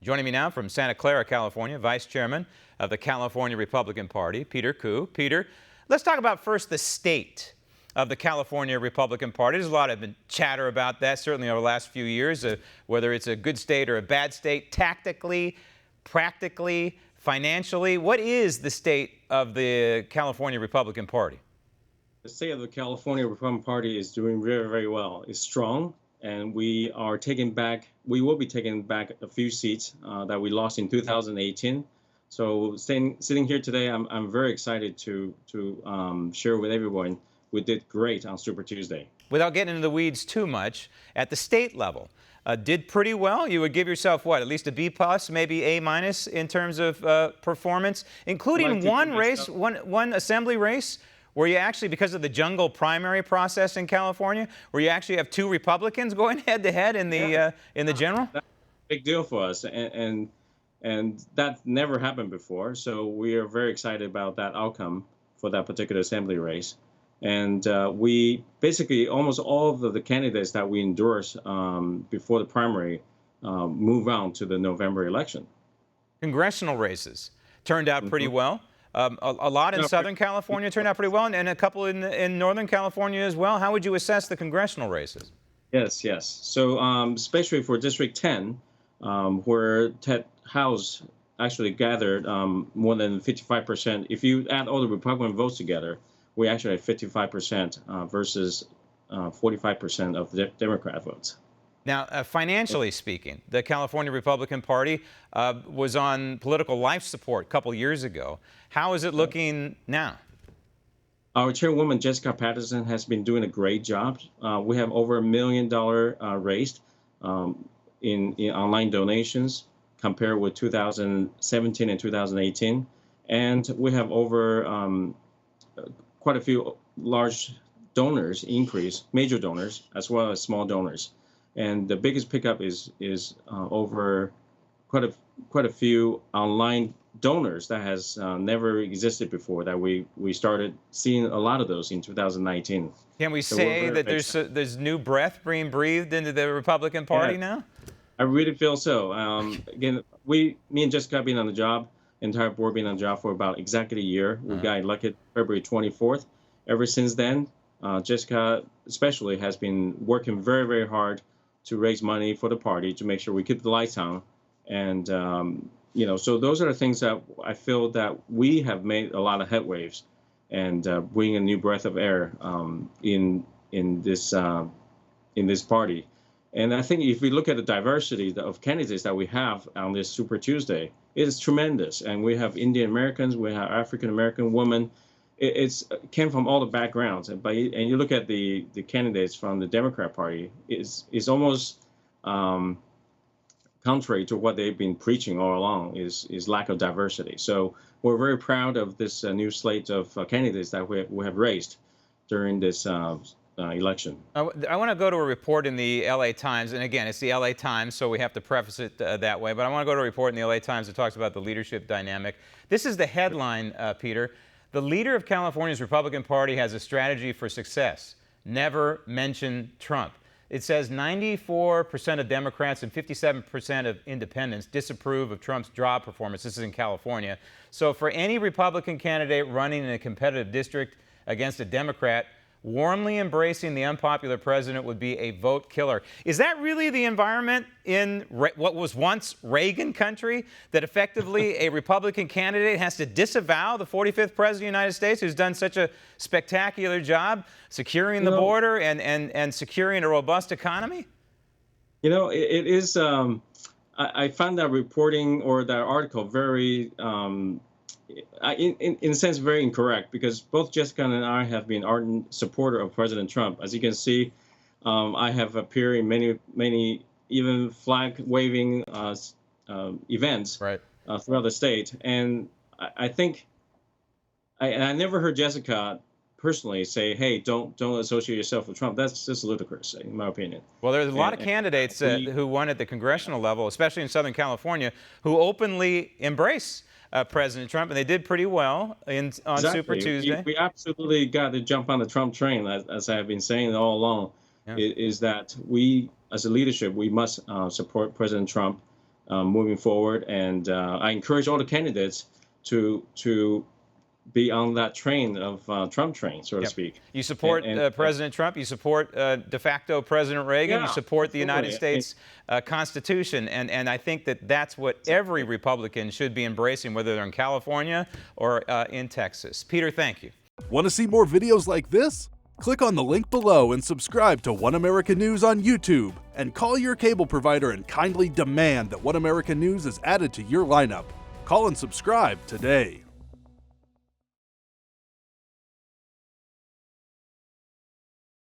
Joining me now from Santa Clara, California, Vice Chairman of the California Republican Party, Peter Koo. Peter, let's talk about first the state of the California Republican Party. There's a lot of chatter about that, certainly over the last few years, whether it's a good state or a bad state, tactically, practically, financially. What is the state of the California Republican Party? The state of the California Republican Party is doing very, very well. It's strong, and we will be taking back a few seats that we lost in 2018. So sitting here today, I'm very excited to share with everyone we did great on Super Tuesday. Without getting into the weeds too much, at the state level, did pretty well. You would give yourself what, at least a B plus, maybe A minus in terms of performance, including one assembly race where you actually, because of the jungle primary process in California, where you actually have two Republicans going head to head in the general. That's a big deal for us, and that never happened before. So we are very excited about that outcome for that particular assembly race. And we basically, almost all of the candidates that we endorsed before the primary move on to the November election. Congressional races turned out pretty well. A lot in Southern California turned out pretty well, and a couple in Northern California as well. How would you assess the congressional races? Yes. So especially for District 10, where Ted House actually gathered more than 55%. If you add all the Republican votes together, we actually had 55% versus 45% of the Democrat votes. Now, financially speaking, the California Republican Party was on political life support a couple years ago. How is it looking now? Our chairwoman, Jessica Patterson, has been doing a great job. We have over $1 million raised in online donations compared with 2017 and 2018. And we have over quite a few large donors increase, major donors, as well as small donors. And the biggest pickup is over quite a few online donors that has never existed before. That we started seeing a lot of those in 2019. Can we say that there's new breath being breathed into the Republican Party now? I really feel so. Again, me and Jessica have been on the job, entire board being on the job for about exactly a year. We got elected February 24th. Ever since then, Jessica especially has been working very, very hard to raise money for the party to make sure we keep the lights on. And, so those are the things that I feel that we have made a lot of headwaves and bring a new breath of air in this party. And I think if we look at the diversity of candidates that we have on this Super Tuesday, it is tremendous. And we have Indian Americans, we have African American women. It came from all the backgrounds, and you look at the candidates from the Democrat Party, is almost contrary to what they've been preaching all along, is lack of diversity. So we're very proud of this new slate of candidates that we have raised during this election. I want to go to a report in the LA Times, and again, it's the LA Times, so we have to preface it that way, but I want to go to a report in the LA Times that talks about the leadership dynamic. This is the headline, Peter. The leader of California's Republican Party has a strategy for success. Never mention Trump. It says 94% of Democrats and 57% of independents disapprove of Trump's job performance. This is in California. So for any Republican candidate running in a competitive district against a Democrat, warmly embracing the unpopular president would be a vote killer. Is that really the environment in what was once Reagan country, that effectively a Republican candidate has to disavow the 45th president of the United States, who's done such a spectacular job securing the border and securing a robust economy? It is, I found that reporting or that article very, in a sense, very incorrect, because both Jessica and I have been ardent supporter of President Trump. As you can see, I have appeared in many even flag-waving events throughout the state. And I think, I never heard Jessica personally say, hey, don't associate yourself with Trump. That's just ludicrous, in my opinion. Well, there's a lot of candidates who won at the congressional level, especially in Southern California, who openly embrace President Trump, and they did pretty well on Super Tuesday. We absolutely got to jump on the Trump train, as I have been saying all along, is that we, as a leadership, we must support President Trump moving forward. And I encourage all the candidates to be on that train of Trump train, so to speak. You support President Trump. You support de facto President Reagan. Yeah, you support the absolutely. United States Constitution. And I think that that's what every Republican should be embracing, whether they're in California or in Texas. Peter, thank you. Want to see more videos like this? Click on the link below and subscribe to One America News on YouTube. And call your cable provider and kindly demand that One America News is added to your lineup. Call and subscribe today.